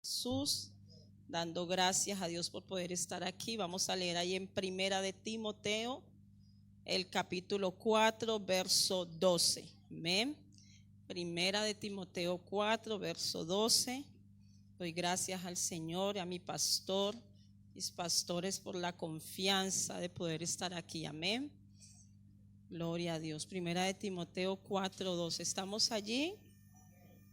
Jesús, dando gracias a Dios por poder estar aquí. Vamos a leer ahí en Primera de Timoteo, el capítulo 4, verso 12. Amén. Primera de Timoteo 4, verso 12. Doy gracias al Señor y a mi pastor, mis pastores, por la confianza de poder estar aquí. Amén. Gloria a Dios. Primera de Timoteo 4, 12. ¿Estamos allí?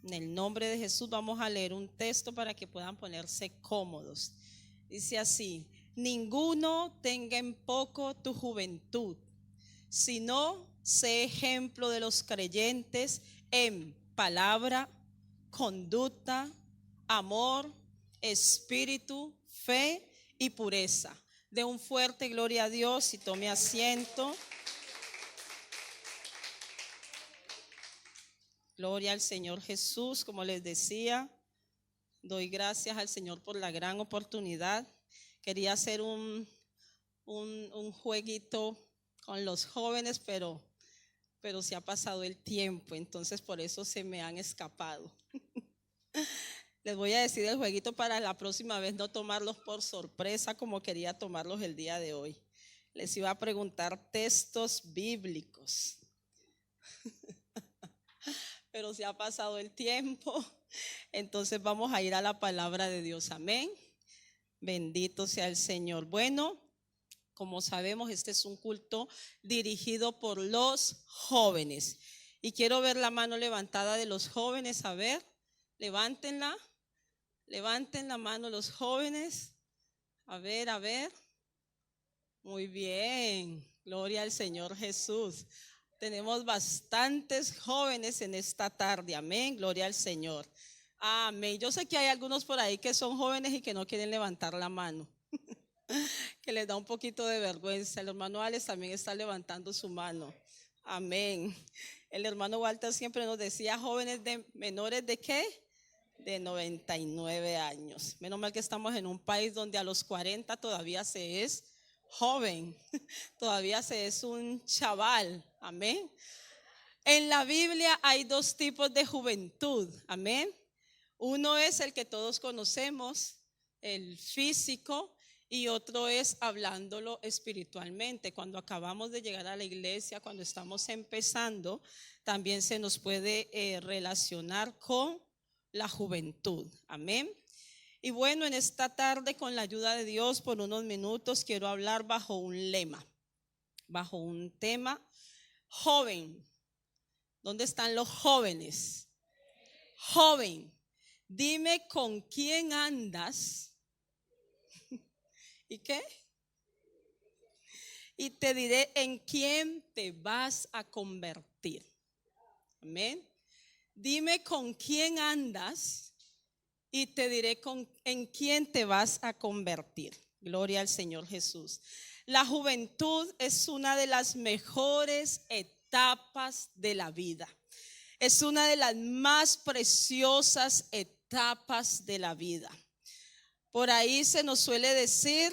En el nombre de Jesús vamos a leer un texto para que puedan ponerse cómodos. Dice así: ninguno tenga en poco tu juventud, sino sé ejemplo de los creyentes en palabra, conducta, amor, espíritu, fe y pureza. De un fuerte gloria a Dios y tome asiento. Gloria al Señor Jesús. Como les decía, doy gracias al Señor por la gran oportunidad. Quería hacer un jueguito con los jóvenes, pero se ha pasado el tiempo, entonces por eso se me han escapado. Les voy a decir el jueguito para la próxima vez no tomarlos por sorpresa como quería tomarlos el día de hoy. Les iba a preguntar textos bíblicos. Pero se ha pasado el tiempo, entonces vamos a ir a la palabra de Dios. Amén. Bendito sea el Señor. Bueno, como sabemos, este es un culto dirigido por los jóvenes. Y quiero ver la mano levantada de los jóvenes. A ver, levántenla. Levanten la mano los jóvenes. A ver. Muy bien. Gloria al Señor Jesús. Tenemos bastantes jóvenes en esta tarde, amén, gloria al Señor, amén. Yo sé que hay algunos por ahí que son jóvenes y que no quieren levantar la mano, que les da un poquito de vergüenza. El hermano Alex también está levantando su mano, amén. El hermano Walter siempre nos decía jóvenes de menores de ¿qué? De 99 años. Menos mal que estamos en un país donde a los 40 todavía se es joven, todavía se es un chaval, amén. En la Biblia hay dos tipos de juventud, amén. Uno es el que todos conocemos, el físico, y otro es hablándolo espiritualmente. Cuando acabamos de llegar a la iglesia, cuando estamos empezando, también se nos puede relacionar con la juventud, amén. Y bueno, en esta tarde, con la ayuda de Dios, por unos minutos quiero hablar bajo un lema, bajo un tema: joven. ¿Dónde están los jóvenes? Joven, dime con quién andas. ¿Y qué? Y te diré en quién te vas a convertir. Amén. Dime con quién andas y te diré en quién te vas a convertir. Gloria al Señor Jesús. La juventud es una de las mejores etapas de la vida. Es una de las más preciosas etapas de la vida. Por ahí se nos suele decir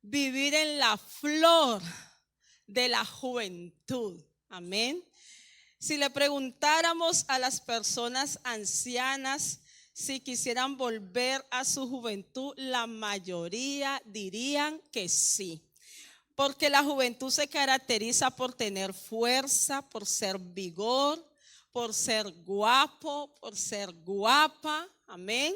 vivir en la flor de la juventud. Amén. Si le preguntáramos a las personas ancianas si quisieran volver a su juventud, la mayoría dirían que sí. Porque la juventud se caracteriza por tener fuerza, por ser vigor, por ser guapo, por ser guapa. Amén.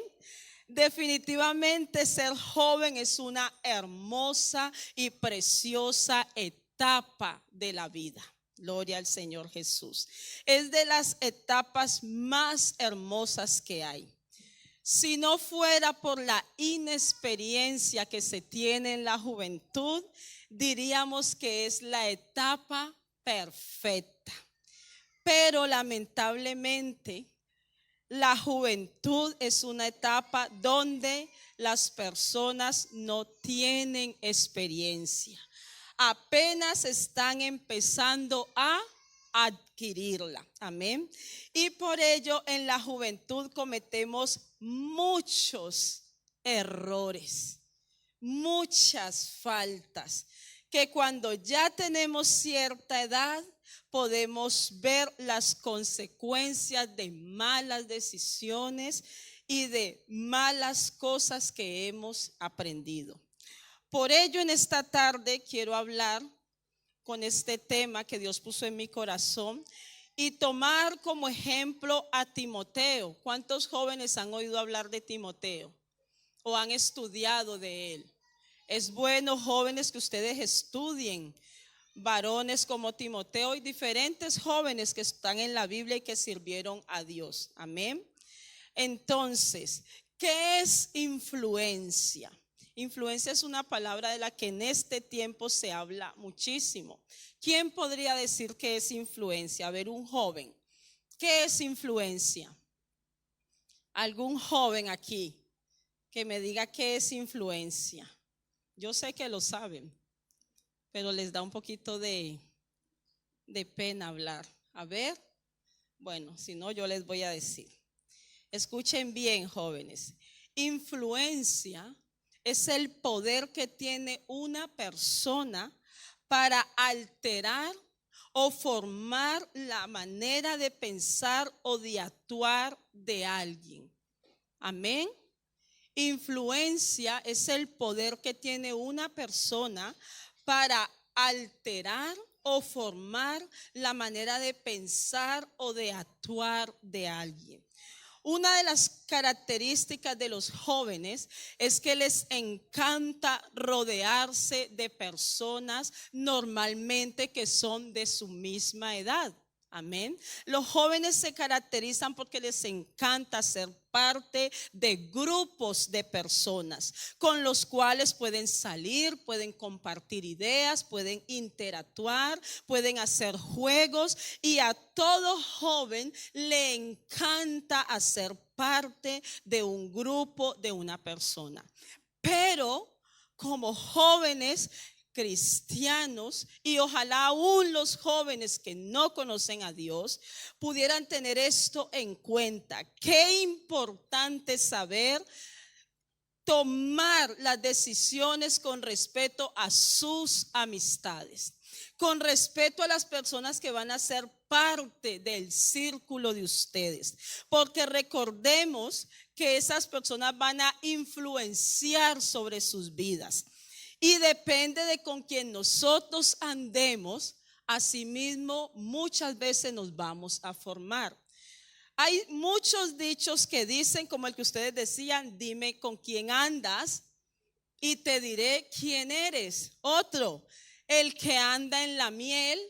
Definitivamente ser joven es una hermosa y preciosa etapa de la vida. Gloria al Señor Jesús. Es de las etapas más hermosas que hay. Si no fuera por la inexperiencia que se tiene en la juventud, diríamos que es la etapa perfecta. Pero lamentablemente, la juventud es una etapa donde las personas no tienen experiencia. Apenas están empezando a adquirirla. Amén. Y por ello en la juventud cometemos muchos errores, muchas faltas, que cuando ya tenemos cierta edad podemos ver las consecuencias de malas decisiones y de malas cosas que hemos aprendido. Por ello, en esta tarde quiero hablar con este tema que Dios puso en mi corazón y tomar como ejemplo a Timoteo. ¿Cuántos jóvenes han oído hablar de Timoteo o han estudiado de él? Es bueno, jóvenes, que ustedes estudien varones como Timoteo y diferentes jóvenes que están en la Biblia y que sirvieron a Dios. Amén. Entonces, ¿qué es influencia? Influencia es una palabra de la que en este tiempo se habla muchísimo. ¿Quién podría decir qué es influencia? A ver, un joven. ¿Qué es influencia? ¿Algún joven aquí que me diga qué es influencia? Yo sé que lo saben, pero les da un poquito de pena hablar. A ver, bueno, si no, yo les voy a decir. Escuchen bien, jóvenes. Influencia es el poder que tiene una persona para alterar o formar la manera de pensar o de actuar de alguien. Amén. Influencia es el poder que tiene una persona para alterar o formar la manera de pensar o de actuar de alguien. Una de las características de los jóvenes es que les encanta rodearse de personas normalmente que son de su misma edad. Amén. Los jóvenes se caracterizan porque les encanta ser parte de grupos de personas con los cuales pueden salir, pueden compartir ideas, pueden interactuar, pueden hacer juegos, y a todo joven le encanta hacer parte de un grupo, de una persona. Pero como jóvenes cristianos, y ojalá aún los jóvenes que no conocen a Dios pudieran tener esto en cuenta. Qué importante saber tomar las decisiones con respecto a sus amistades, con respecto a las personas que van a ser parte del círculo de ustedes, porque recordemos que esas personas van a influenciar sobre sus vidas. Y depende de con quien nosotros andemos, asimismo muchas veces nos vamos a formar. Hay muchos dichos que dicen, como el que ustedes decían: dime con quién andas y te diré quién eres. Otro: el que anda en la miel,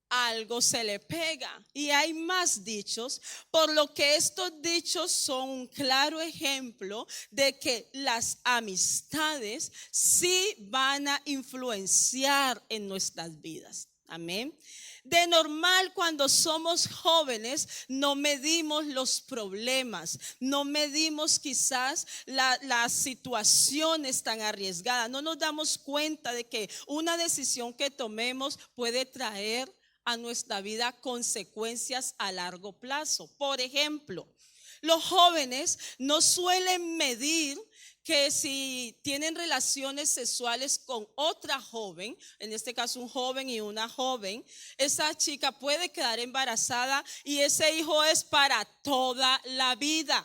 algo se le pega. Y hay más dichos, por lo que estos dichos son un claro ejemplo de que las amistades sí van a influenciar en nuestras vidas. Amén. De normal, cuando somos jóvenes, no medimos los problemas, no medimos quizás las situaciones tan arriesgadas, no nos damos cuenta de que una decisión que tomemos puede traer a nuestra vida consecuencias a largo plazo. Por ejemplo, los jóvenes no suelen medir que si tienen relaciones sexuales con otra joven, en este caso un joven y una joven, esa chica puede quedar embarazada y ese hijo es para toda la vida.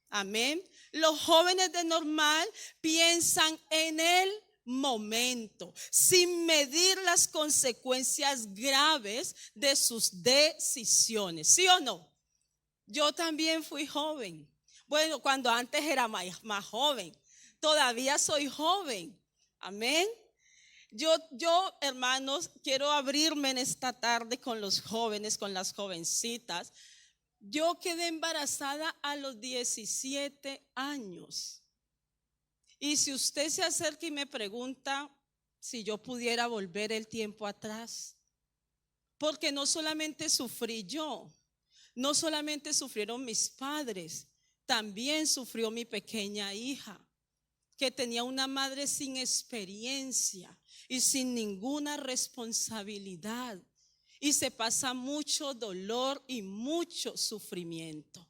Amén. Los jóvenes de normal piensan en el momento, sin medir las consecuencias graves de sus decisiones. ¿Sí o no? Yo también fui joven. Bueno, cuando antes era más joven. Todavía soy joven. Amén. Yo, hermanos, quiero abrirme en esta tarde con los jóvenes, con las jovencitas. Yo quedé embarazada a los 17 años. Y si usted se acerca y me pregunta si yo pudiera volver el tiempo atrás, porque no solamente sufrí yo, no solamente sufrieron mis padres, también sufrió mi pequeña hija, que tenía una madre sin experiencia y sin ninguna responsabilidad, y se pasa mucho dolor y mucho sufrimiento.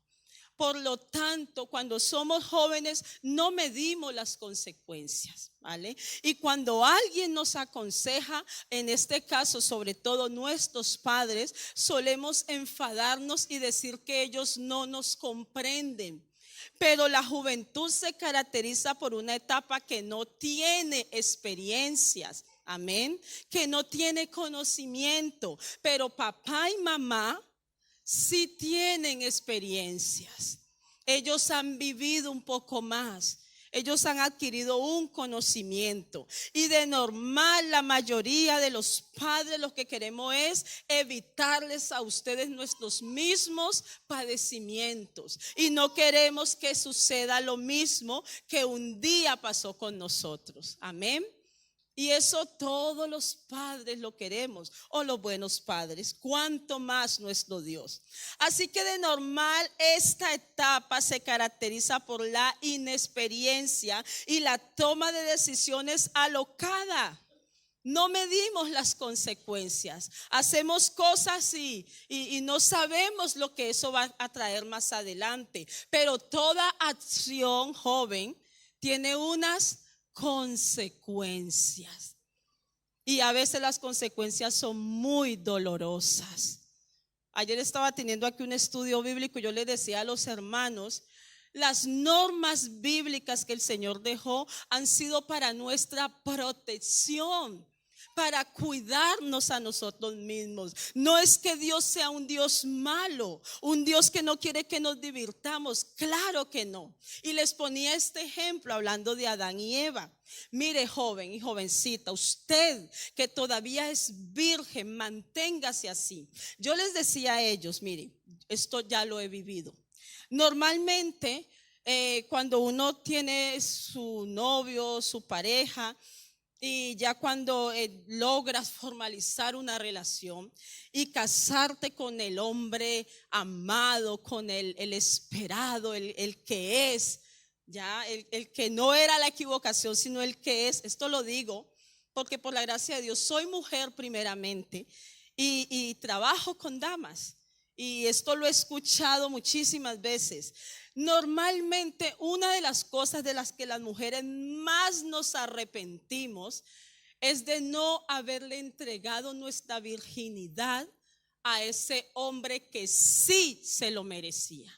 Por lo tanto, cuando somos jóvenes no medimos las consecuencias, ¿vale? Y cuando alguien nos aconseja, en este caso sobre todo nuestros padres, solemos enfadarnos y decir que ellos no nos comprenden. Pero la juventud se caracteriza por una etapa que no tiene experiencias. Amén. Que no tiene conocimiento. Pero papá y mamá sí tienen experiencias. Ellos han vivido un poco más. Ellos han adquirido un conocimiento. Y de normal la mayoría de los padres lo que queremos es evitarles a ustedes nuestros mismos padecimientos. Y no queremos que suceda lo mismo que un día pasó con nosotros. Amén. Y eso todos los padres lo queremos, o los buenos padres, cuanto más nuestro Dios. Así que de normal esta etapa se caracteriza por la inexperiencia y la toma de decisiones alocada. No medimos las consecuencias, hacemos cosas y no sabemos lo que eso va a traer más adelante. Pero toda acción, joven, tiene unas consecuencias. Y a veces las consecuencias son muy dolorosas. Ayer estaba teniendo aquí un estudio bíblico y yo le decía a los hermanos, las normas bíblicas que el Señor dejó han sido para nuestra protección, para cuidarnos a nosotros mismos. No es que Dios sea un Dios malo, un Dios que no quiere que nos divirtamos, claro que no. Y les ponía este ejemplo hablando de Adán y Eva. Mire, joven y jovencita, usted que todavía es virgen, manténgase así. Yo les decía a ellos, mire, esto ya lo he vivido. Normalmente cuando uno tiene su novio, su pareja, y ya cuando logras formalizar una relación y casarte con el hombre amado, con el esperado, el que es, ya el que no era la equivocación, sino el que es. Esto lo digo porque por la gracia de Dios soy mujer primeramente y trabajo con damas. Y esto lo he escuchado muchísimas veces. Normalmente una de las cosas de las que las mujeres más nos arrepentimos es de no haberle entregado nuestra virginidad a ese hombre que sí se lo merecía,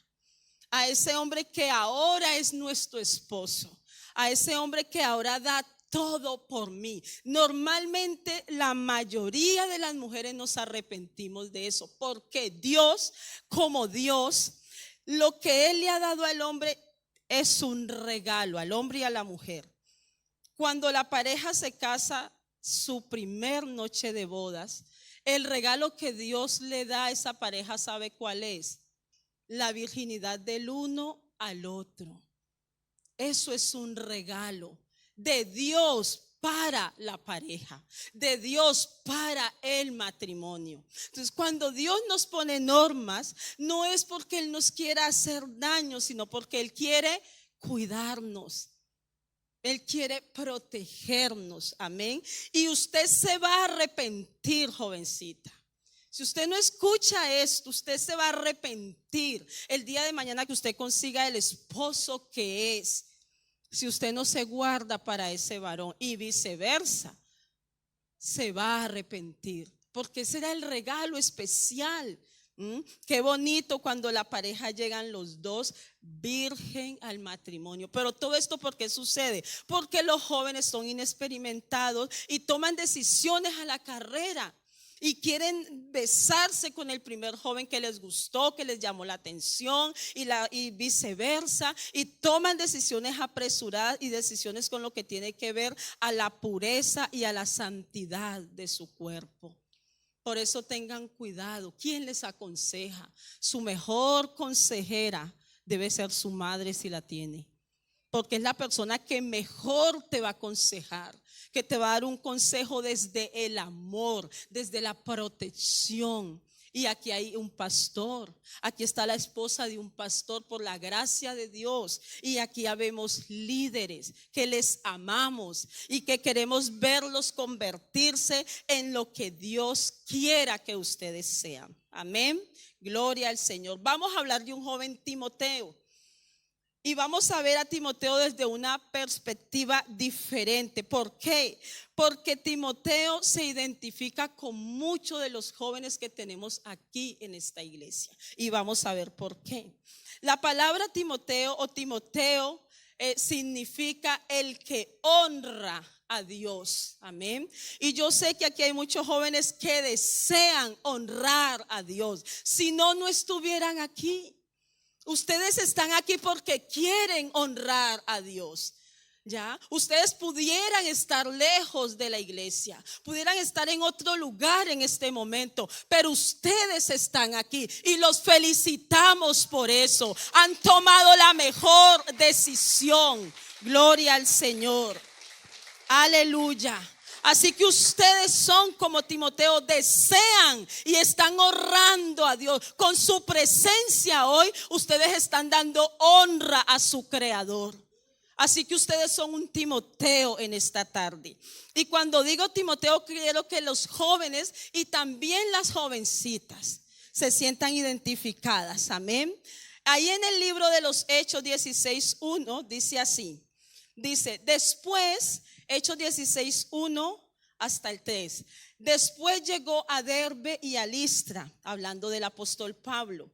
a ese hombre que ahora es nuestro esposo, a ese hombre que ahora da todo por mí. Normalmente la mayoría de las mujeres nos arrepentimos de eso, porque Dios, como Dios, lo que Él le ha dado al hombre es un regalo, al hombre y a la mujer. Cuando la pareja se casa, su primer noche de bodas, el regalo que Dios le da a esa pareja, ¿sabe cuál es? La virginidad del uno al otro. Eso es un regalo de Dios para la pareja, de Dios para el matrimonio. Entonces, cuando Dios nos pone normas, no es porque Él nos quiera hacer daño, sino porque Él quiere cuidarnos. Él quiere protegernos, amén. Y usted se va a arrepentir, jovencita. Si usted no escucha esto, usted se va a arrepentir el día de mañana que usted consiga el esposo que es. Si usted no se guarda para ese varón y viceversa, se va a arrepentir, porque ese era el regalo especial. Qué bonito cuando la pareja llegan los dos virgen al matrimonio. Pero todo esto, ¿por qué sucede? Porque los jóvenes son inexperimentados y toman decisiones a la carrera. Y quieren besarse con el primer joven que les gustó, que les llamó la atención y viceversa. Y toman decisiones apresuradas y decisiones con lo que tiene que ver a la pureza y a la santidad de su cuerpo. Por eso tengan cuidado. ¿Quién les aconseja? Su mejor consejera debe ser su madre si la tiene, porque es la persona que mejor te va a aconsejar, que te va a dar un consejo desde el amor, desde la protección. Y aquí hay un pastor, aquí está la esposa de un pastor por la gracia de Dios. Y aquí habemos líderes que les amamos y que queremos verlos convertirse en lo que Dios quiera que ustedes sean. Amén, gloria al Señor. Vamos a hablar de un joven Timoteo. Y vamos a ver a Timoteo desde una perspectiva diferente. ¿Por qué? Porque Timoteo se identifica con muchos de los jóvenes que tenemos aquí en esta iglesia. Y vamos a ver por qué. La palabra Timoteo o Timoteo significa el que honra a Dios. Amén. Y yo sé que aquí hay muchos jóvenes que desean honrar a Dios. Si no, no estuvieran aquí. Ustedes están aquí porque quieren honrar a Dios. ¿Ya? Ustedes pudieran estar lejos de la iglesia, pudieran estar en otro lugar en este momento, pero ustedes están aquí y los felicitamos por eso. Han tomado la mejor decisión. Gloria al Señor. Aleluya. Así que ustedes son como Timoteo, desean y están honrando a Dios. Con su presencia hoy, ustedes están dando honra a su Creador. Así que ustedes son un Timoteo en esta tarde. Y cuando digo Timoteo, quiero que los jóvenes y también las jovencitas se sientan identificadas. Amén. Ahí en el libro de los Hechos 16:1 dice así. Dice, después, Hechos 16:1 hasta el 3. Después llegó a Derbe y a Listra, hablando del apóstol Pablo.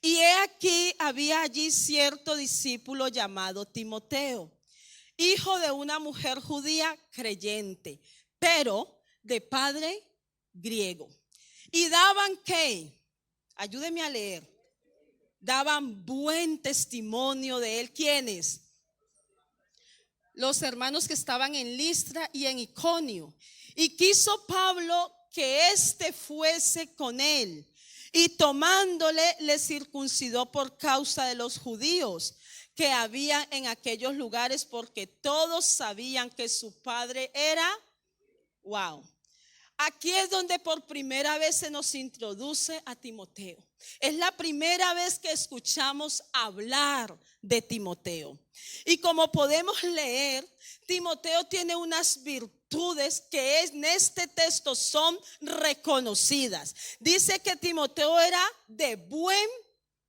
Y he aquí, había allí cierto discípulo llamado Timoteo, hijo de una mujer judía creyente, pero de padre griego. Y daban ¿qué? Ayúdeme a leer. Daban buen testimonio de él. ¿Quiénes? Los hermanos que estaban en Listra y en Iconio. Y quiso Pablo que éste fuese con él. Y tomándole, le circuncidó por causa de los judíos que había en aquellos lugares, porque todos sabían que su padre era, wow. Aquí es donde por primera vez se nos introduce a Timoteo. Es la primera vez que escuchamos hablar de Timoteo. Y como podemos leer, Timoteo tiene unas virtudes que en este texto son reconocidas. Dice que Timoteo era de buen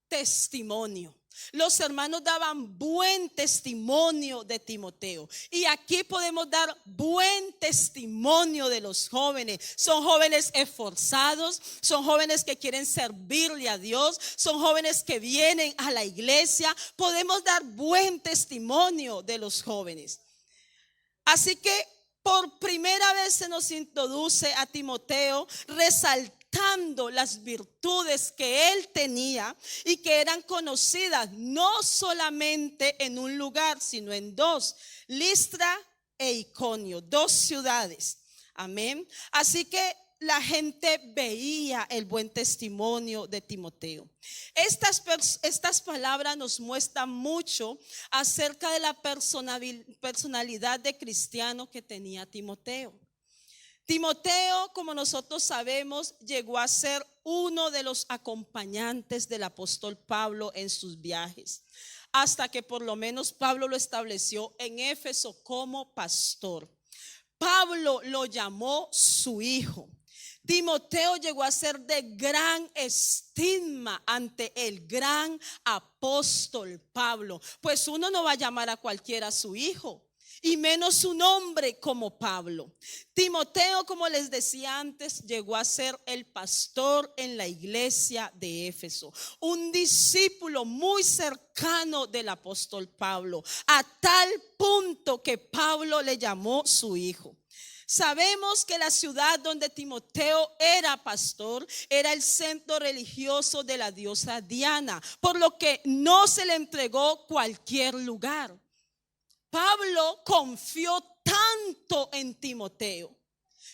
testimonio. Los hermanos daban buen testimonio de Timoteo. Y aquí podemos dar buen testimonio de los jóvenes. Son jóvenes esforzados, son jóvenes que quieren servirle a Dios, son jóvenes que vienen a la iglesia. Podemos dar buen testimonio de los jóvenes. Así que por primera vez se nos introduce a Timoteo resaltando las virtudes que él tenía y que eran conocidas no solamente en un lugar, sino en dos, Listra e Iconio, dos ciudades. Amén. Así que la gente veía el buen testimonio de Timoteo. Estas palabras nos muestran mucho acerca de la personalidad de cristiano que tenía Timoteo. Timoteo, como nosotros sabemos, llegó a ser uno de los acompañantes del apóstol Pablo en sus viajes, hasta que por lo menos Pablo lo estableció en Éfeso como pastor. Pablo lo llamó su hijo. Timoteo llegó a ser de gran estima ante el gran apóstol Pablo. Pues uno no va a llamar a cualquiera su hijo, y menos un hombre como Pablo. Timoteo, como les decía antes, llegó a ser el pastor en la iglesia de Éfeso, un discípulo muy cercano del apóstol Pablo, a tal punto que Pablo le llamó su hijo. Sabemos que la ciudad donde Timoteo era pastor era el centro religioso de la diosa Diana, por lo que no se le entregó cualquier lugar. Pablo confió tanto en Timoteo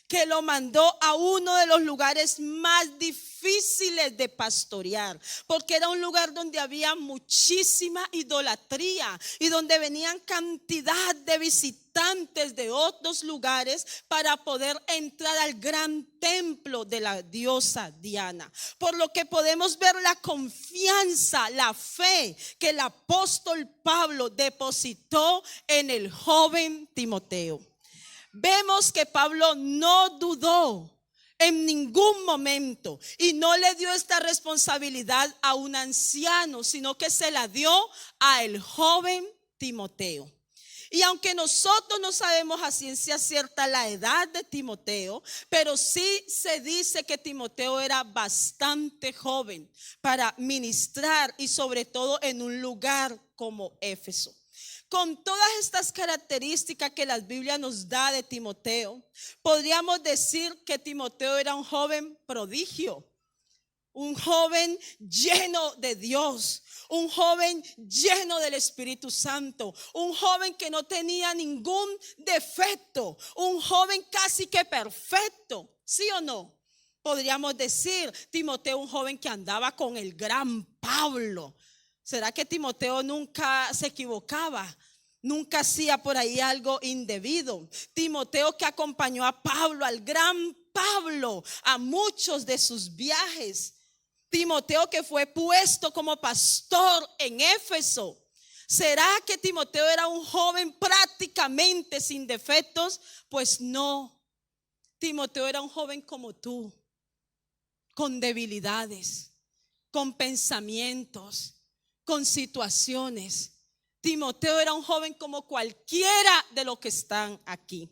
que lo mandó a uno de los lugares más difíciles de pastorear, porque era un lugar donde había muchísima idolatría y donde venían cantidad de visitantes de otros lugares para poder entrar al gran templo de la diosa Diana. Por lo que podemos ver la confianza, la fe que el apóstol Pablo depositó en el joven Timoteo. Vemos que Pablo no dudó en ningún momento y no le dio esta responsabilidad a un anciano, sino que se la dio a el joven Timoteo. Y aunque nosotros no sabemos a ciencia cierta la edad de Timoteo, pero sí se dice que Timoteo era bastante joven para ministrar y sobre todo en un lugar como Éfeso. Con todas estas características que la Biblia nos da de Timoteo, podríamos decir que Timoteo era un joven prodigio, un joven lleno de Dios, un joven lleno del Espíritu Santo, un joven que no tenía ningún defecto, un joven casi que perfecto, ¿sí o no? Podríamos decir, Timoteo, un joven que andaba con el gran Pablo. ¿Será que Timoteo nunca se equivocaba? Nunca hacía por ahí algo indebido. Timoteo que acompañó a Pablo, al gran Pablo, a muchos de sus viajes. Timoteo que fue puesto como pastor en Éfeso. ¿Será que Timoteo era un joven prácticamente sin defectos? Pues no. Timoteo era un joven como tú, con debilidades, con pensamientos, con situaciones. Timoteo era un joven como cualquiera de los que están aquí.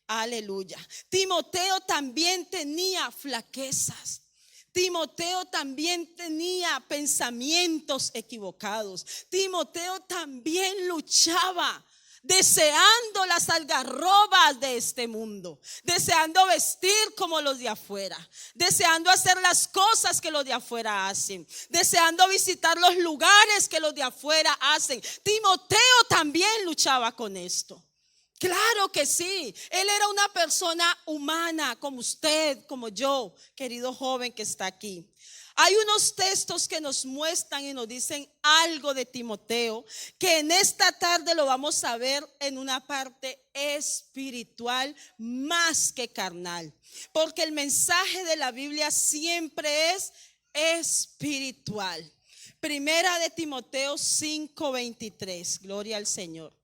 Aleluya. Timoteo también tenía flaquezas. Timoteo también tenía pensamientos equivocados. Timoteo también luchaba, deseando las algarrobas de este mundo, deseando vestir como los de afuera, deseando hacer las cosas que los de afuera hacen, deseando visitar los lugares que los de afuera hacen. Timoteo también luchaba con esto. Claro que sí, él era una persona humana como usted, como yo, querido joven que está aquí. Hay unos textos que nos muestran y nos dicen algo de Timoteo, que en esta tarde lo vamos a ver en una parte espiritual más que carnal. Porque el mensaje de la Biblia siempre es espiritual. Primera de Timoteo 5:23, gloria al Señor.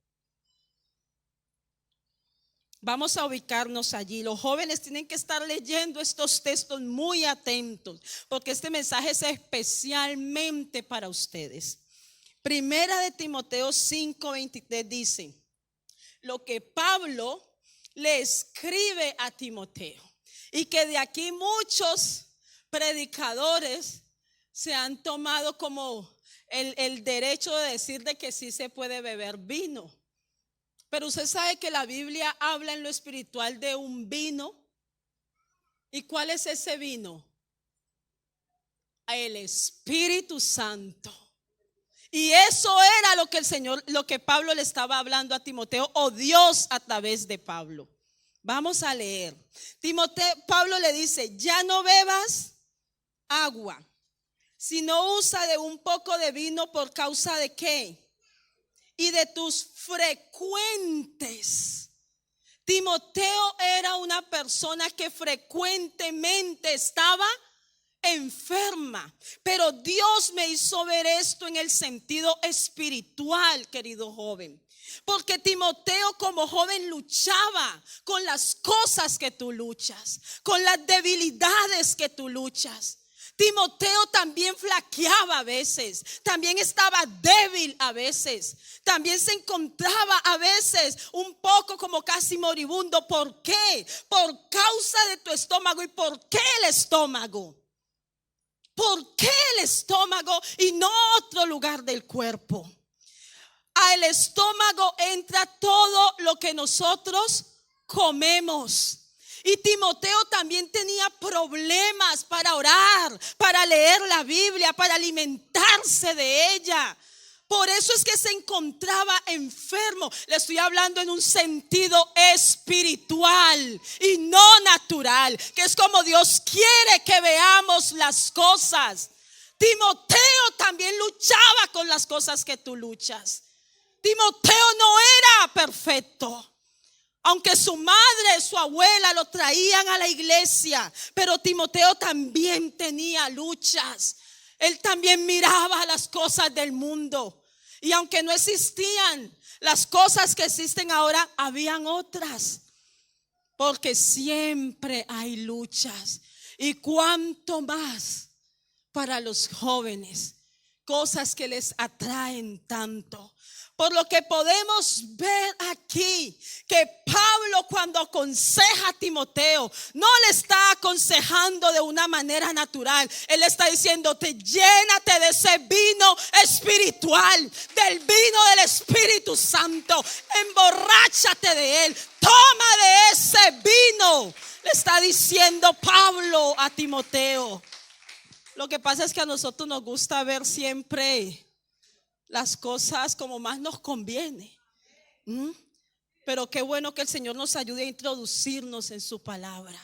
Vamos a ubicarnos allí. Los jóvenes tienen que estar leyendo estos textos muy atentos, porque este mensaje es especialmente para ustedes. Primera de Timoteo 5:23 dice: lo que Pablo le escribe a Timoteo, y que de aquí muchos predicadores se han tomado como el derecho de decir de que sí se puede beber vino. Pero usted sabe que la Biblia habla en lo espiritual de un vino. ¿Y cuál es ese vino? El Espíritu Santo. Y eso era lo que el Señor, lo que Pablo le estaba hablando a Timoteo, o Dios a través de Pablo. Vamos a leer. Pablo le dice: ya no bebas agua, sino usa de un poco de vino. ¿Por causa de qué? Y de tus frecuentes. Timoteo era una persona que frecuentemente estaba enferma, pero Dios me hizo ver esto en el sentido espiritual, querido joven. Porque Timoteo como joven luchaba con las cosas que tú luchas, con las debilidades que tú luchas. Timoteo también flaqueaba a veces, también estaba débil a veces, también se encontraba a veces un poco como casi moribundo. ¿Por qué? Por causa de tu estómago. ¿Y por qué el estómago? ¿Por qué el estómago y no otro lugar del cuerpo? Al estómago entra todo lo que nosotros comemos. Y Timoteo también tenía problemas para orar, para leer la Biblia, para alimentarse de ella. Por eso es que se encontraba enfermo. Le estoy hablando en un sentido espiritual y no natural, que es como Dios quiere que veamos las cosas. Timoteo también luchaba con las cosas que tú luchas. Timoteo no era perfecto. Aunque su madre, su abuela lo traían a la iglesia, pero Timoteo también tenía luchas. Él también miraba las cosas del mundo. Y aunque no existían las cosas que existen ahora, habían otras. Porque siempre hay luchas. Y cuánto más para los jóvenes, cosas que les atraen tanto. Por lo que podemos ver aconseja a Timoteo, no le está aconsejando de una manera natural. Él está diciéndote: llénate de ese vino espiritual, del vino del Espíritu Santo. Emborráchate de él, toma de ese vino. Le está diciendo Pablo a Timoteo. Lo que pasa es que a nosotros nos gusta ver siempre las cosas como más nos conviene. Pero qué bueno que el Señor nos ayude a introducirnos en su palabra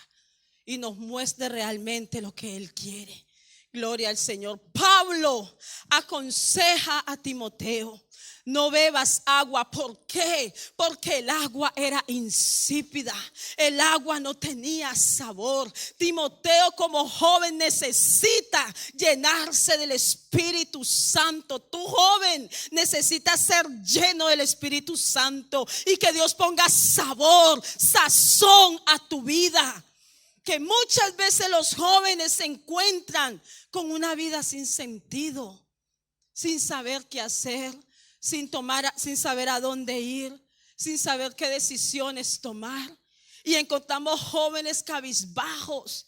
y nos muestre realmente lo que Él quiere. Gloria al Señor. Pablo aconseja a Timoteo: no bebas agua. ¿Por qué? Porque el agua era insípida. El agua no tenía sabor. Timoteo, como joven, necesita llenarse del Espíritu Santo. Tu joven necesita ser lleno del Espíritu Santo y que Dios ponga sabor, sazón a tu vida. Que muchas veces los jóvenes se encuentran con una vida sin sentido, sin saber qué hacer, sin saber a dónde ir, sin saber qué decisiones tomar. Y encontramos jóvenes cabizbajos,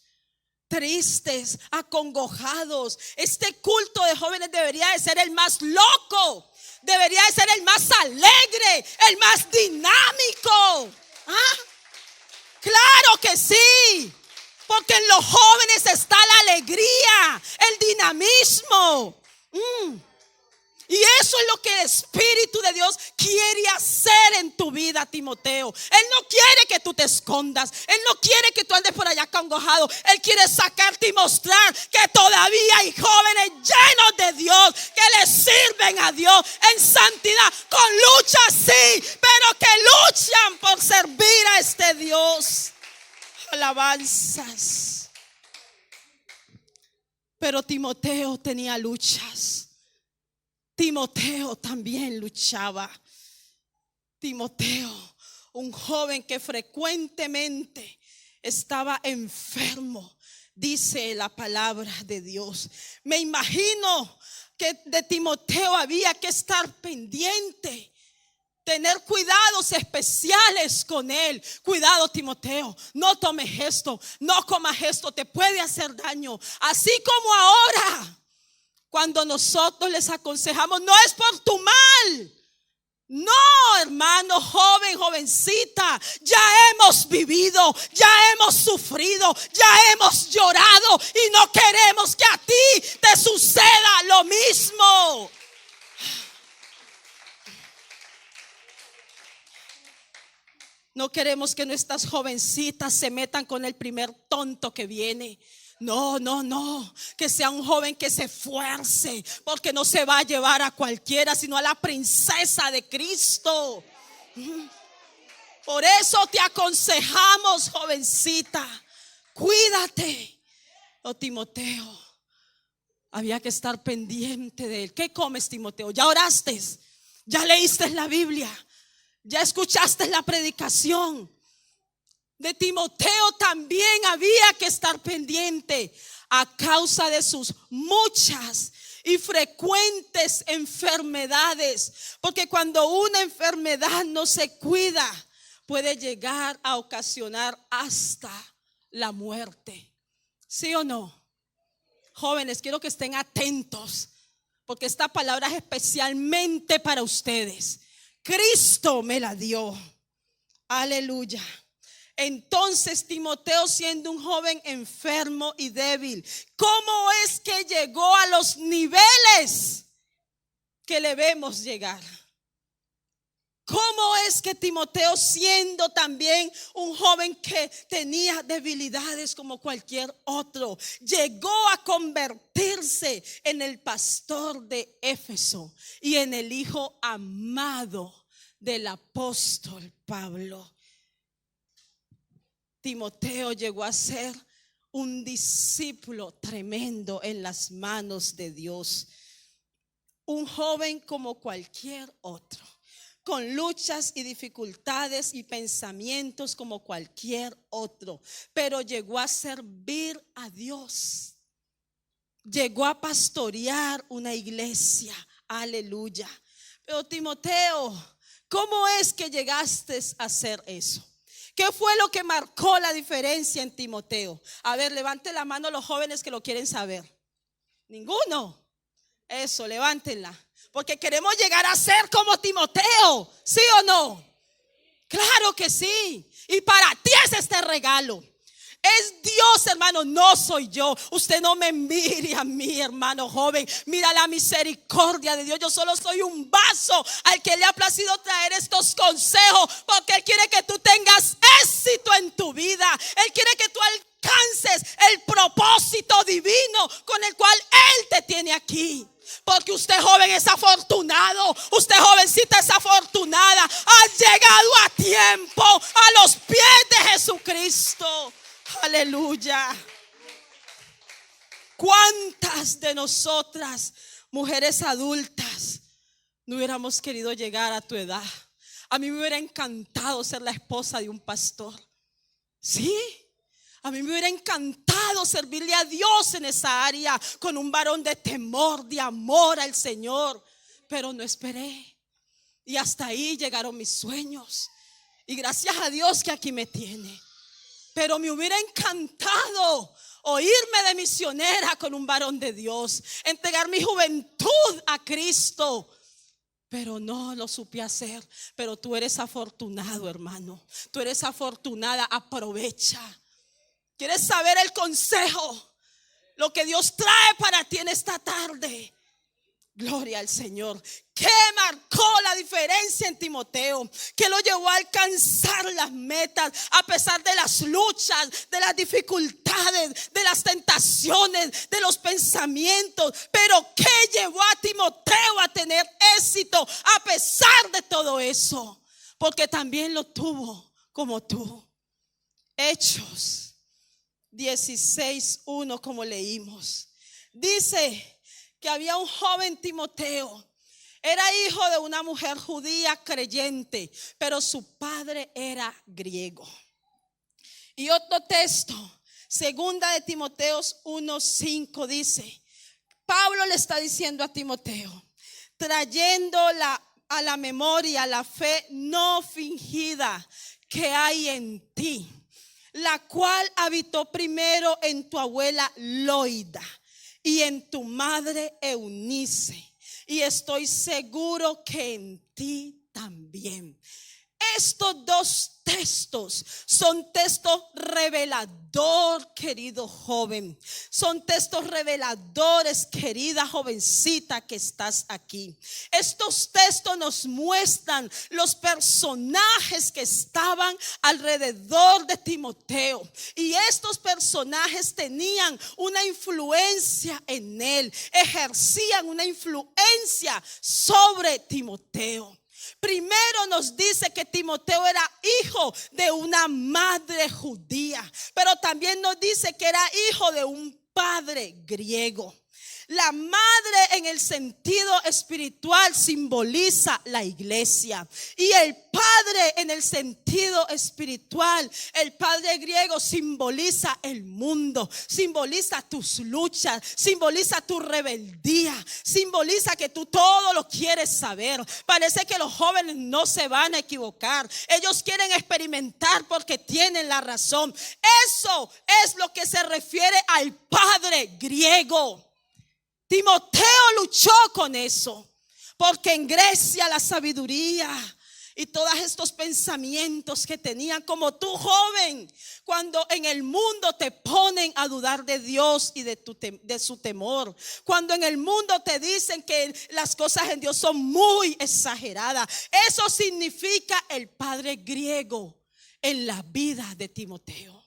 tristes, acongojados. Este culto de jóvenes debería de ser el más loco, debería de ser el más alegre, el más dinámico. Claro que sí, porque en los jóvenes está la alegría, el dinamismo. Y eso es lo que el Espíritu de Dios quiere hacer en tu vida, Timoteo. Él no quiere que tú te escondas. Él no quiere que tú andes por allá acongojado. Él quiere sacarte y mostrar que todavía hay jóvenes llenos de Dios, que le sirven a Dios en santidad, con lucha sí, pero que luchan por servir a este Dios. Alabanzas. Pero Timoteo tenía luchas. Timoteo también luchaba. Timoteo, un joven que frecuentemente estaba enfermo, dice la palabra de Dios. Me imagino que de Timoteo había que estar pendiente, tener cuidados especiales con él. Cuidado, Timoteo, no tomes esto, no comas esto, te puede hacer daño. Así como ahora, cuando nosotros les aconsejamos, no es por tu mal. No, hermano, joven, jovencita, ya hemos vivido, ya hemos sufrido, ya hemos llorado y no queremos que a ti te suceda lo mismo. No queremos que nuestras jovencitas se metan con el primer tonto que viene. No, que sea un joven que se esfuerce, porque no se va a llevar a cualquiera, sino a la princesa de Cristo. Por eso te aconsejamos, jovencita, cuídate. Timoteo, había que estar pendiente de él. ¿Qué comes, Timoteo? ¿Ya oraste? ¿Ya leíste la Biblia? ¿Ya escuchaste la predicación? De Timoteo también había que estar pendiente a causa de sus muchas y frecuentes enfermedades. Porque cuando una enfermedad no se cuida, puede llegar a ocasionar hasta la muerte. ¿Sí o no? Jóvenes, quiero que estén atentos, porque esta palabra es especialmente para ustedes. Cristo me la dio. Aleluya. Entonces Timoteo, siendo un joven enfermo y débil, ¿cómo es que llegó a los niveles que le vemos llegar? ¿Cómo es que Timoteo, siendo también un joven que tenía debilidades como cualquier otro, llegó a convertirse en el pastor de Éfeso y en el hijo amado del apóstol Pablo? Timoteo llegó a ser un discípulo tremendo en las manos de Dios. Un joven como cualquier otro, con luchas y dificultades y pensamientos como cualquier otro, pero llegó a servir a Dios. Llegó a pastorear una iglesia. Aleluya. Pero Timoteo, ¿cómo es que llegaste a hacer eso? ¿Qué fue lo que marcó la diferencia en Timoteo? A ver, levante la mano los jóvenes que lo quieren saber. ¿Ninguno? Eso, levántenla. Porque queremos llegar a ser como Timoteo, ¿sí o no? Claro que sí. Y para ti es este regalo. Es Dios, hermano, no soy yo. Usted no me mire a mí, hermano joven. Mira la misericordia de Dios. Yo solo soy un vaso al que le ha placido traer estos consejos, porque Él quiere que tú tengas éxito en tu vida. Él quiere que tú alcances el propósito divino con el cual Él te tiene aquí. Porque usted joven es afortunado, usted jovencita es afortunada. Ha llegado a tiempo a los pies de Jesucristo. Aleluya. ¿Cuántas de nosotras, mujeres adultas, no hubiéramos querido llegar a tu edad? A mí me hubiera encantado ser la esposa de un pastor. Sí, a mí me hubiera encantado servirle a Dios en esa área, con un varón de temor, de amor al Señor. Pero no esperé. Y hasta ahí llegaron mis sueños. Y gracias a Dios que aquí me tiene. Pero me hubiera encantado oírme de misionera con un varón de Dios, entregar mi juventud a Cristo. Pero no lo supe hacer. Pero tú eres afortunado, hermano. Tú eres afortunada. Aprovecha. ¿Quieres saber el consejo? Lo que Dios trae para ti en esta tarde. Gloria al Señor. ¿Qué marcó la diferencia en Timoteo? ¿Qué lo llevó a alcanzar las metas a pesar de las luchas, de las dificultades, de las tentaciones, de los pensamientos? Pero ¿qué llevó a Timoteo a tener éxito a pesar de todo eso? Porque también lo tuvo como tú. Hechos 16:1, como leímos, dice que había un joven Timoteo. Era hijo de una mujer judía creyente, pero su padre era griego. Y otro texto, segunda de Timoteo 1:5, dice, Pablo le está diciendo a Timoteo, trayendo a la memoria la fe no fingida que hay en ti, la cual habitó primero en tu abuela Loida y en tu madre Eunice, y estoy seguro que en ti también. Estos dos textos son textos revelador, querido joven. Son textos reveladores, querida jovencita que estás aquí. Estos textos nos muestran los personajes que estaban alrededor de Timoteo. Y estos personajes tenían una influencia en él. Ejercían una influencia sobre Timoteo. Primero nos dice que Timoteo era hijo de una madre judía, pero también nos dice que era hijo de un padre griego. La madre en el sentido espiritual simboliza la iglesia, y el padre en el sentido espiritual, el padre griego, simboliza el mundo, simboliza tus luchas, simboliza tu rebeldía, simboliza que tú todo lo quieres saber. Parece que los jóvenes no se van a equivocar, ellos quieren experimentar porque tienen la razón. Eso es lo que se refiere al padre griego. Timoteo luchó con eso, porque en Grecia la sabiduría y todos estos pensamientos que tenían, como tú joven, cuando en el mundo te ponen a dudar de Dios y de su temor, cuando en el mundo te dicen que las cosas en Dios son muy exageradas, eso significa el padre griego en la vida de Timoteo.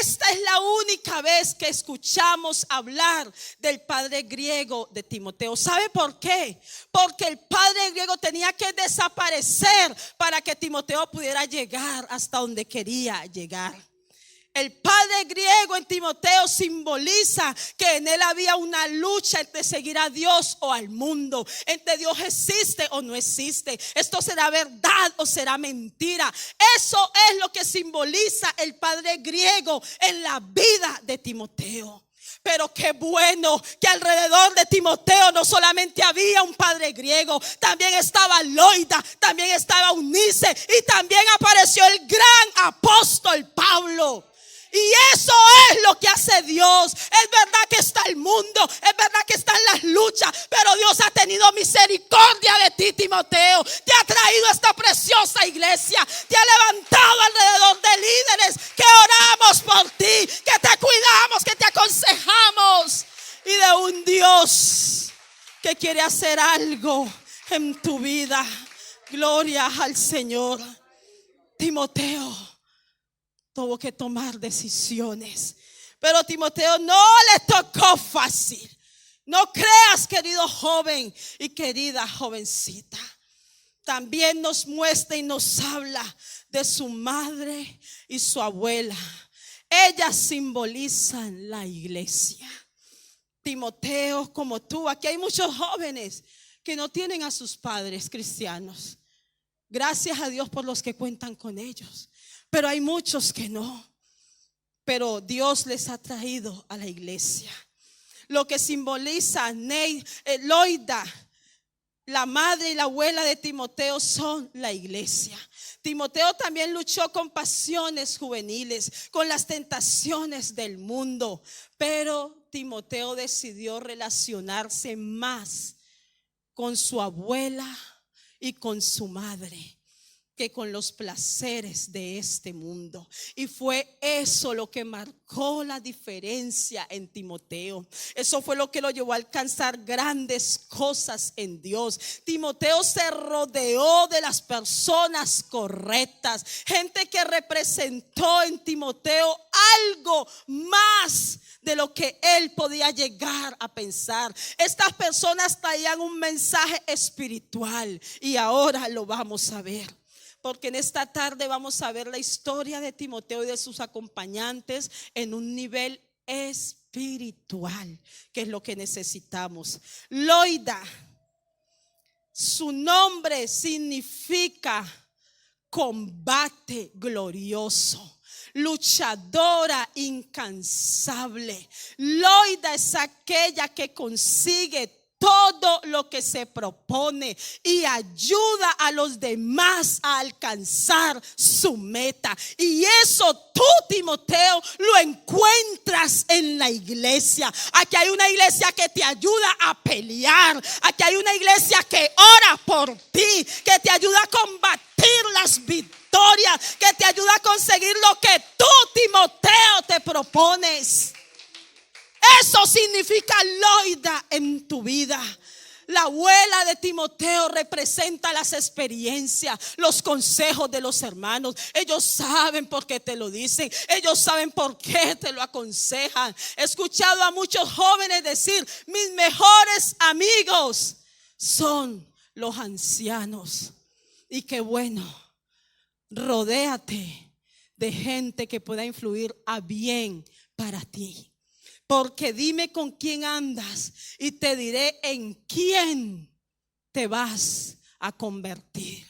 Esta es la única vez que escuchamos hablar del padre griego de Timoteo. ¿Sabe por qué? Porque el padre griego tenía que desaparecer para que Timoteo pudiera llegar hasta donde quería llegar. El padre griego en Timoteo simboliza que en él había una lucha entre seguir a Dios o al mundo, entre Dios existe o no existe, esto será verdad o será mentira. Eso es lo que simboliza el padre griego en la vida de Timoteo. Pero qué bueno que alrededor de Timoteo no solamente había un padre griego, también estaba Loida, también estaba Eunice, y también apareció el gran iglesia. Te ha levantado alrededor de líderes que oramos por ti, que te cuidamos, que te aconsejamos. Y de un Dios que quiere hacer algo en tu vida. Gloria al Señor. Timoteo tuvo que tomar decisiones, pero Timoteo no le tocó fácil. No creas, querido joven y querida jovencita. También nos muestra y nos habla de su madre y su abuela. Ellas simbolizan la iglesia. Timoteo, como tú, aquí hay muchos jóvenes que no tienen a sus padres cristianos. Gracias a Dios por los que cuentan con ellos, pero hay muchos que no. Pero Dios les ha traído a la iglesia. Lo que simboliza Loida, la madre y la abuela de Timoteo, son la iglesia. Timoteo también luchó con pasiones juveniles, con las tentaciones del mundo, pero Timoteo decidió relacionarse más con su abuela y con su madre que con los placeres de este mundo. Y fue eso lo que marcó la diferencia en Timoteo. Eso fue lo que lo llevó a alcanzar grandes cosas en Dios. Timoteo se rodeó de las personas correctas, gente que representó en Timoteo algo más de lo que él podía llegar a pensar. Estas personas traían un mensaje espiritual y ahora lo vamos a ver. Porque en esta tarde vamos a ver la historia de Timoteo y de sus acompañantes en un nivel espiritual, que es lo que necesitamos. Loida, su nombre significa combate glorioso, luchadora incansable. Loida es aquella que consigue todo lo que se propone y ayuda a los demás a alcanzar su meta. Y eso tú, Timoteo, lo encuentras en la iglesia. Aquí hay una iglesia que te ayuda a pelear. Aquí hay una iglesia que ora por ti, que te ayuda a combatir las victorias, que te ayuda a conseguir lo que tú, Timoteo, te propones. Eso significa Loida en tu vida. La abuela de Timoteo representa las experiencias, los consejos de los hermanos. Ellos saben por qué te lo dicen. Ellos saben por qué te lo aconsejan. He escuchado a muchos jóvenes decir: mis mejores amigos son los ancianos. Y qué bueno, rodéate de gente que pueda influir a bien para ti. Porque dime con quién andas y te diré en quién te vas a convertir,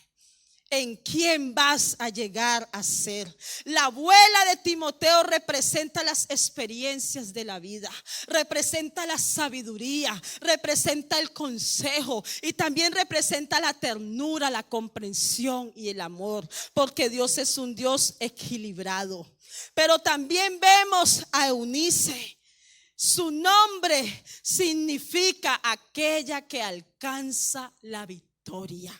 en quién vas a llegar a ser. La abuela de Timoteo representa las experiencias de la vida, representa la sabiduría, representa el consejo y también representa la ternura, la comprensión y el amor, porque Dios es un Dios equilibrado. Pero también vemos a Eunice. Su nombre significa aquella que alcanza la victoria,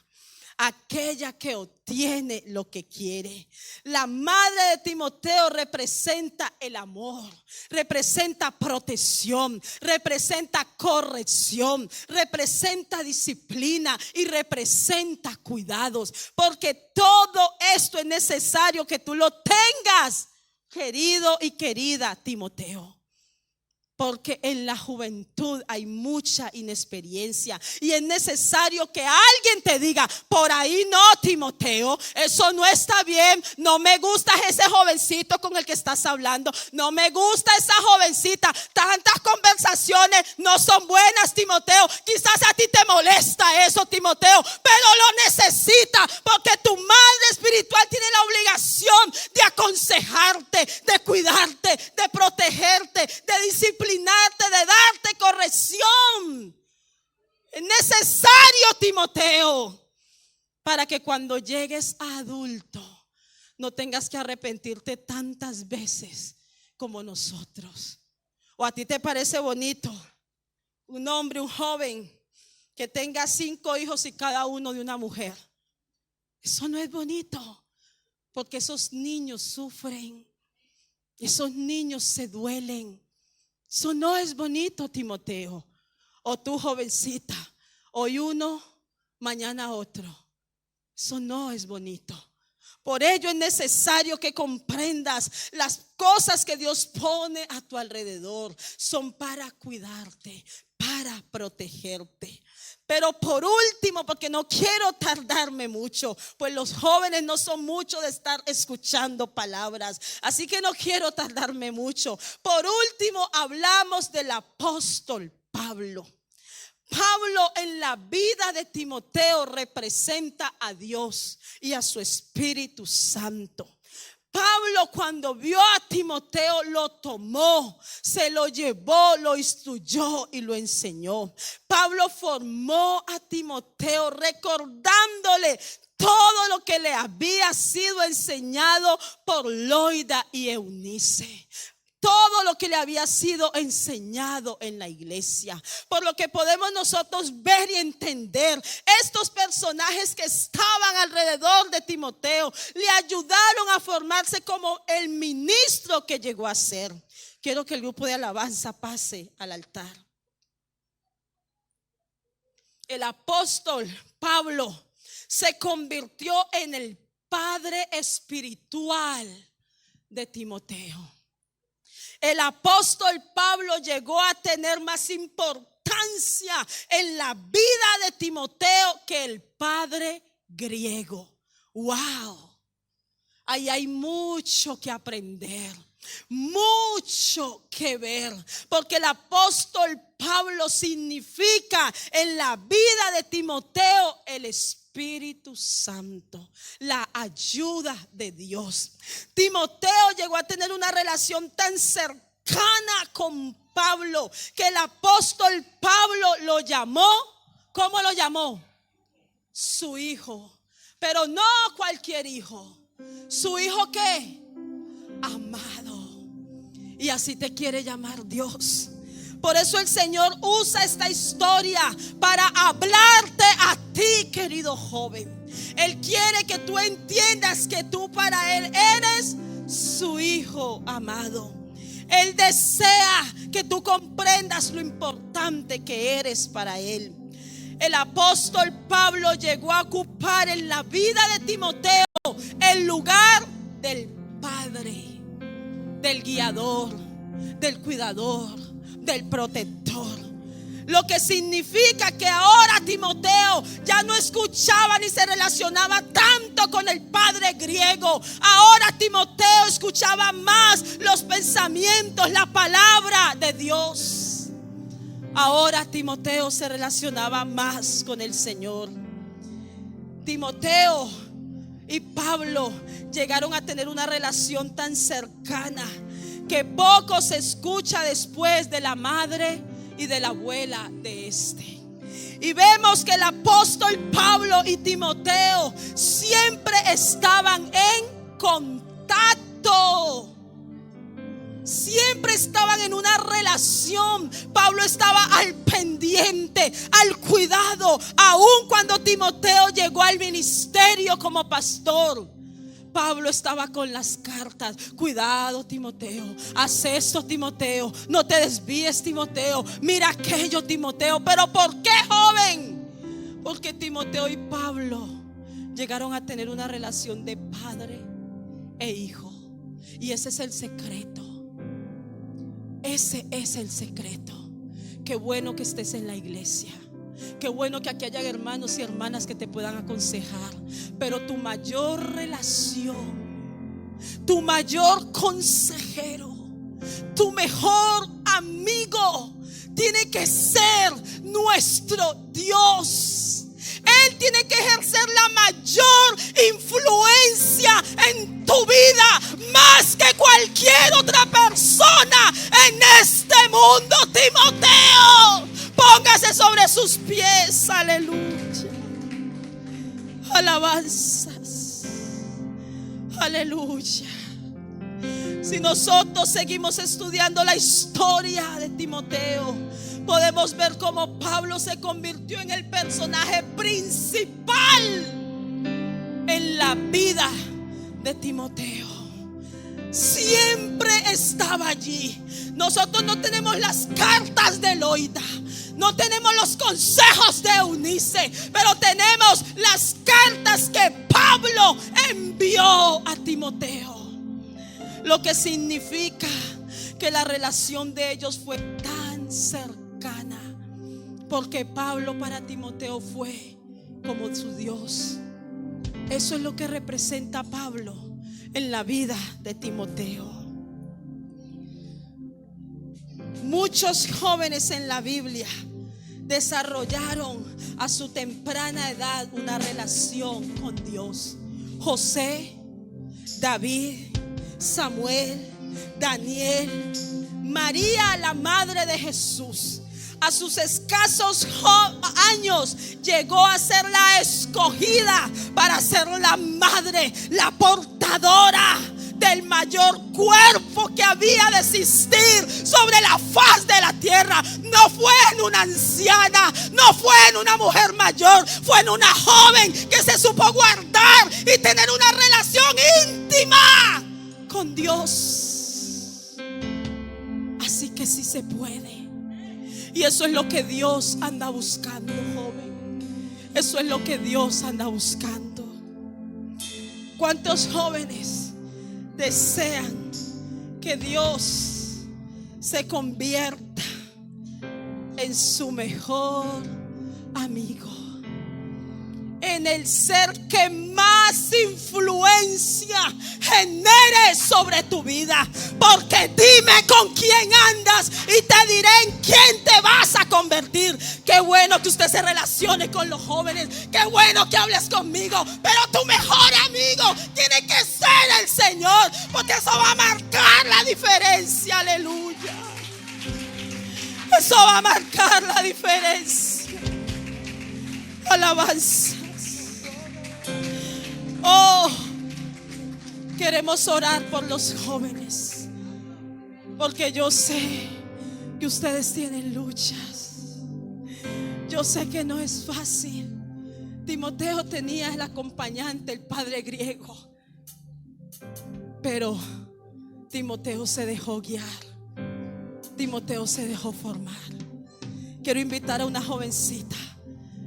aquella que obtiene lo que quiere. La madre de Timoteo representa el amor, representa protección, representa corrección, representa disciplina y representa cuidados. Porque todo esto es necesario que tú lo tengas, querido y querida Timoteo. Porque en la juventud hay mucha inexperiencia y es necesario que alguien te diga: por ahí no, Timoteo, eso no está bien. No me gusta ese jovencito con el que estás hablando. No me gusta esa jovencita. Tantas conversaciones no son buenas, Timoteo. Quizás a ti te molesta eso, Timoteo, pero lo necesitas, porque tu madre espiritual tiene la obligación de aconsejarte, de cuidarte, de protegerte, de disciplinarte, de darte corrección. Es necesario, Timoteo, para que cuando llegues a adulto no tengas que arrepentirte tantas veces como nosotros. ¿O a ti te parece bonito un hombre, un joven que tenga 5 hijos y cada uno de una mujer? Eso no es bonito, porque esos niños sufren, esos niños se duelen. Eso no es bonito, Timoteo. O tú, jovencita, hoy uno, mañana otro. Eso no es bonito. Por ello es necesario que comprendas las cosas que Dios pone a tu alrededor. Son para cuidarte, para protegerte. Pero por último, porque no quiero tardarme mucho, pues los jóvenes no son mucho de estar escuchando palabras, así que no quiero tardarme mucho. Por último, hablamos del apóstol Pablo. Pablo en la vida de Timoteo representa a Dios y a su Espíritu Santo. Pablo, cuando vio a Timoteo, lo tomó, se lo llevó, lo instruyó y lo enseñó. Pablo formó a Timoteo recordándole todo lo que le había sido enseñado por Loida y Eunice. Todo lo que le había sido enseñado en la iglesia. Por lo que podemos nosotros ver y entender, estos personajes que estaban alrededor de Timoteo le ayudaron a formarse como el ministro que llegó a ser. Quiero que el grupo de alabanza pase al altar. El apóstol Pablo se convirtió en el padre espiritual de Timoteo. El apóstol Pablo llegó a tener más importancia en la vida de Timoteo que el padre griego. ¡Wow! Ahí hay mucho que aprender, mucho que ver, porque el apóstol Pablo significa en la vida de Timoteo el Espíritu Santo, la ayuda de Dios. Timoteo llegó a tener una relación tan cercana con Pablo que el apóstol Pablo lo llamó, ¿cómo lo llamó? Su hijo, pero no cualquier hijo. ¿Su hijo qué? Amado. Y así te quiere llamar Dios. Por eso el Señor usa esta historia para hablarte a ti, querido joven. Él quiere que tú entiendas que tú para Él eres su hijo amado. Él desea que tú comprendas lo importante que eres para Él. El apóstol Pablo llegó a ocupar en la vida de Timoteo el lugar del padre, del guiador, del cuidador, del protector. Lo que significa que ahora Timoteo ya no escuchaba ni se relacionaba tanto con el padre griego. Ahora Timoteo escuchaba más los pensamientos, la palabra de Dios. Ahora Timoteo se relacionaba más con el Señor. Timoteo y Pablo llegaron a tener una relación tan cercana que poco se escucha después de la madre y de la abuela de este. Y vemos que el apóstol Pablo y Timoteo siempre estaban en contacto. Siempre estaban en una relación. Pablo estaba al pendiente, al cuidado, aun cuando Timoteo llegó al ministerio como pastor. Pablo estaba con las cartas. Cuidado, Timoteo, haz esto, Timoteo, no te desvíes, Timoteo, mira aquello, Timoteo. Pero ¿por qué, joven? Porque Timoteo y Pablo llegaron a tener una relación de padre e hijo. Y ese es el secreto. Ese es el secreto. Qué bueno que estés en la iglesia. Qué bueno que aquí haya hermanos y hermanas que te puedan aconsejar. Pero tu mayor relación, tu mayor consejero, tu mejor amigo tiene que ser nuestro Dios. Él tiene que ejercer la mayor influencia en tu vida, más que cualquier otra persona en este mundo. Timoteo, póngase sobre sus pies. Aleluya. Alabanzas. Aleluya. Si nosotros seguimos estudiando la historia de Timoteo, podemos ver cómo Pablo se convirtió en el personaje principal en la vida de Timoteo. Siempre estaba allí. Nosotros no tenemos las cartas de Loida, no tenemos los consejos de Eunice, pero tenemos las cartas que Pablo envió a Timoteo. Lo que significa que la relación de ellos fue tan cercana, porque Pablo para Timoteo fue como su Dios. Eso es lo que representa Pablo en la vida de Timoteo. Muchos jóvenes en la Biblia desarrollaron a su temprana edad una relación con Dios. José, David, Samuel, Daniel, María, la madre de Jesús. A sus escasos años llegó a ser la escogida para ser la madre, la portadora del mayor cuerpo que había de existir sobre la faz de la tierra. No fue en una anciana, no fue en una mujer mayor, fue en una joven que se supo guardar y tener una relación íntima con Dios. Así que sí se puede. Y eso es lo que Dios anda buscando, joven. Eso es lo que Dios anda buscando. ¿Cuántos jóvenes desean que Dios se convierta en su mejor amigo, en el ser que más influencia genere sobre tu vida? Porque dime con quién andas y te diré en quién te vas a convertir. Qué bueno que usted se relacione con los jóvenes, qué bueno que hables conmigo, pero tu mejor amigo tiene que ser el Señor, porque eso va a marcar la diferencia. Aleluya. Eso va a marcar la diferencia. Alabanzas. Oh, queremos orar por los jóvenes, porque yo sé que ustedes tienen luchas. Yo sé que no es fácil. Timoteo tenía el acompañante, el padre griego, pero Timoteo se dejó guiar, Timoteo se dejó formar. Quiero invitar a una jovencita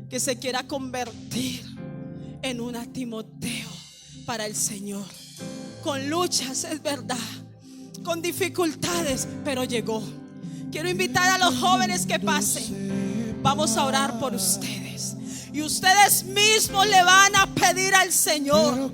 que se quiera convertir en una Timoteo para el Señor. Con luchas, es verdad, con dificultades, pero llegó. Quiero invitar a los jóvenes que pasen. Vamos a orar por ustedes, y ustedes mismos le van a pedir al Señor